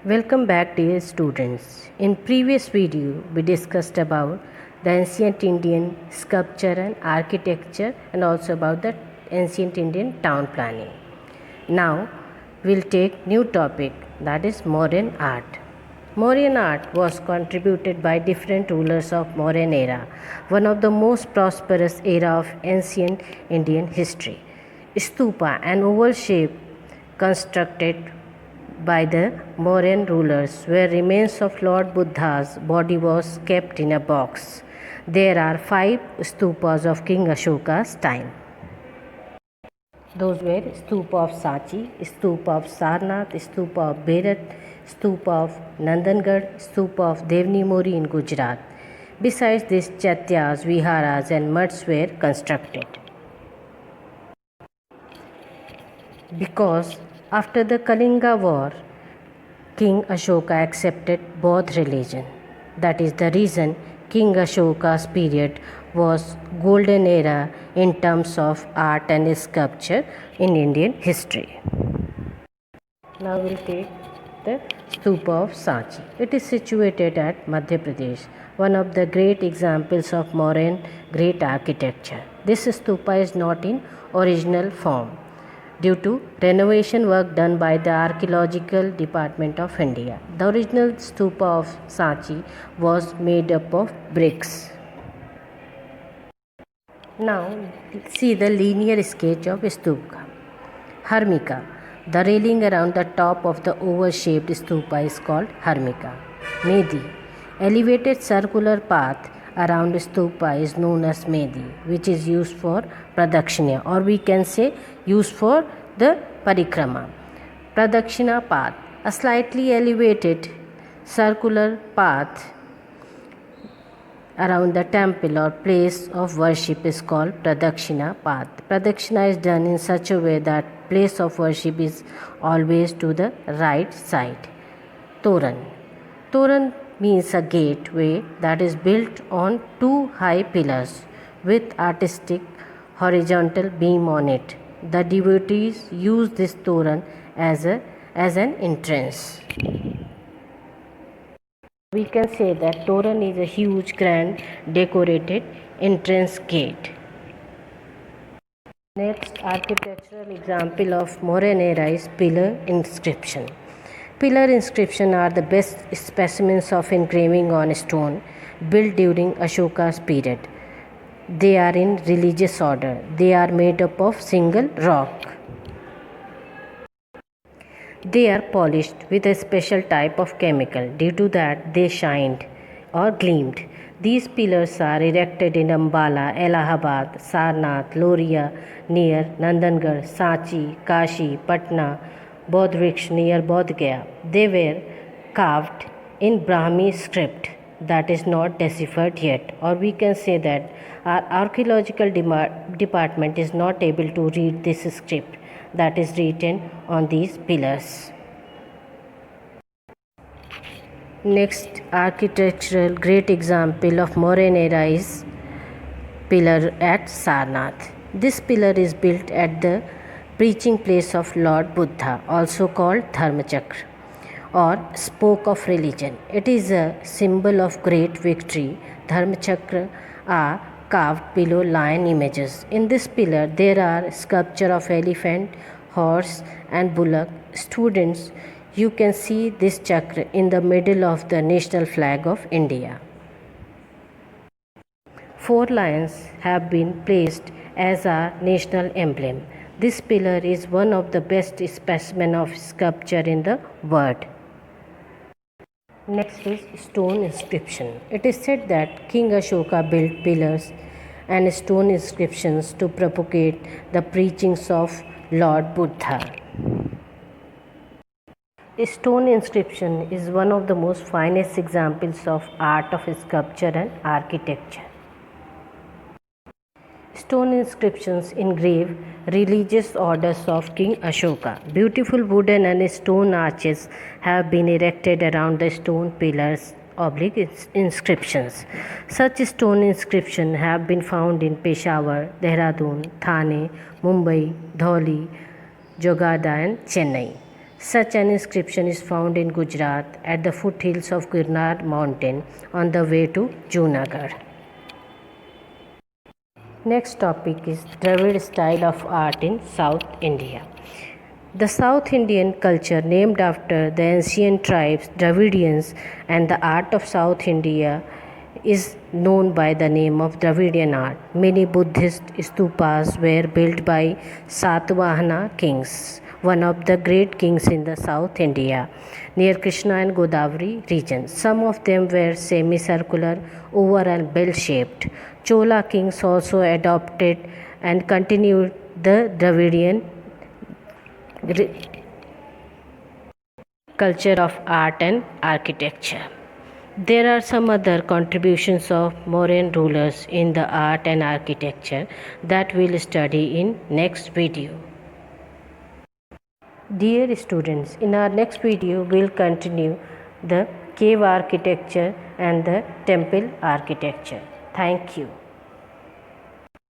Welcome back, dear students. In previous video, we discussed about the ancient Indian sculpture and architecture and also about the ancient Indian town planning. Now, we'll take new topic, that is modern art. Mauryan art was contributed by different rulers of Mauryan era, one of the most prosperous era of ancient Indian history. Stupa, an oval shape constructed by the Mauryan rulers, where remains of Lord Buddha's body was kept in a box. There are 5 stupas of King Ashoka's time. Those were Stupa of Sanchi, Stupa of Sarnath, Stupa of Bharat, Stupa of Nandangarh, Stupa of Devni Mori in Gujarat. Besides this, chaityas, viharas and mutts were constructed. Because after the Kalinga war, King Ashoka accepted both religion. That is the reason King Ashoka's period was golden era in terms of art and sculpture in Indian history. Now we'll take the Stupa of Sanchi. It is situated at Madhya Pradesh, one of the great examples of Mauryan great architecture. This stupa is not in original form due to renovation work done by the Archaeological Department of India. The original stupa of Sanchi was made up of bricks. Now see the linear sketch of stupa. Harmika. The railing around the top of the oval-shaped stupa is called Harmika. Medi. Elevated circular path around stupa is known as Medi, which is used for Pradakshina, or we can say used for the Parikrama. Pradakshina path, a slightly elevated circular path around the temple or place of worship is called Pradakshina path. Pradakshina is done in such a way that place of worship is always to the right side. Toran. Toran means a gateway that is built on 2 high pillars with artistic horizontal beam on it. The devotees use this toran as an entrance. We can say that toran is a huge, grand, decorated entrance gate. Next architectural example of Mauryan era is pillar inscription. Pillar inscription are the best specimens of engraving on stone built during Ashoka's period. They are in religious order. They are made up of single rock. They are polished with a special type of chemical. Due to that, they shined or gleamed. These pillars are erected in Ambala, Allahabad, Sarnath, Loria near Nandangarh, Sanchi, Kashi, Patna, Bodhvriksha near Bodh Gaya. They were carved in Brahmi script that is not deciphered yet, or we can say that our archaeological department is not able to read this script that is written on these pillars. Next architectural great example of Mauryan era is pillar at Sarnath. This pillar is built at the preaching place of Lord Buddha, also called Dharmachakra or spoke of religion. It is a symbol of great victory. Dharmachakra are carved below lion images. In this pillar there are sculpture of elephant, horse and bullock. Students, you can see this chakra in the middle of the national flag of India. 4 lions have been placed as our national emblem. This pillar is one of the best specimen of sculpture in the world. Next is stone inscription. It is said that King Ashoka built pillars and stone inscriptions to propagate the preachings of Lord Buddha. Stone inscription is one of the most finest examples of art of sculpture and architecture. Stone inscriptions engrave religious orders of King Ashoka. Beautiful wooden and stone arches have been erected around the stone pillars inscriptions. Such stone inscriptions have been found in Peshawar, Dehradun, Thane, Mumbai, Dholi, Jogada and Chennai. Such an inscription is found in Gujarat at the foothills of Girnar mountain on the way to Junagadh. Next topic is Dravid style of art in South India. The South Indian culture, named after the ancient tribes Dravidians, and the art of South India is known by the name of Dravidian art. Many Buddhist stupas were built by Satvahana kings, one of the great kings in the South India, near Krishna and Godavari region. Some of them were semicircular, oval and bell-shaped. Chola kings also adopted and continued the Dravidian culture of art and architecture. There are some other contributions of Mauryan rulers in the art and architecture that we'll study in next video. Dear students, in our next video we'll continue the cave architecture and the temple architecture. Thank you.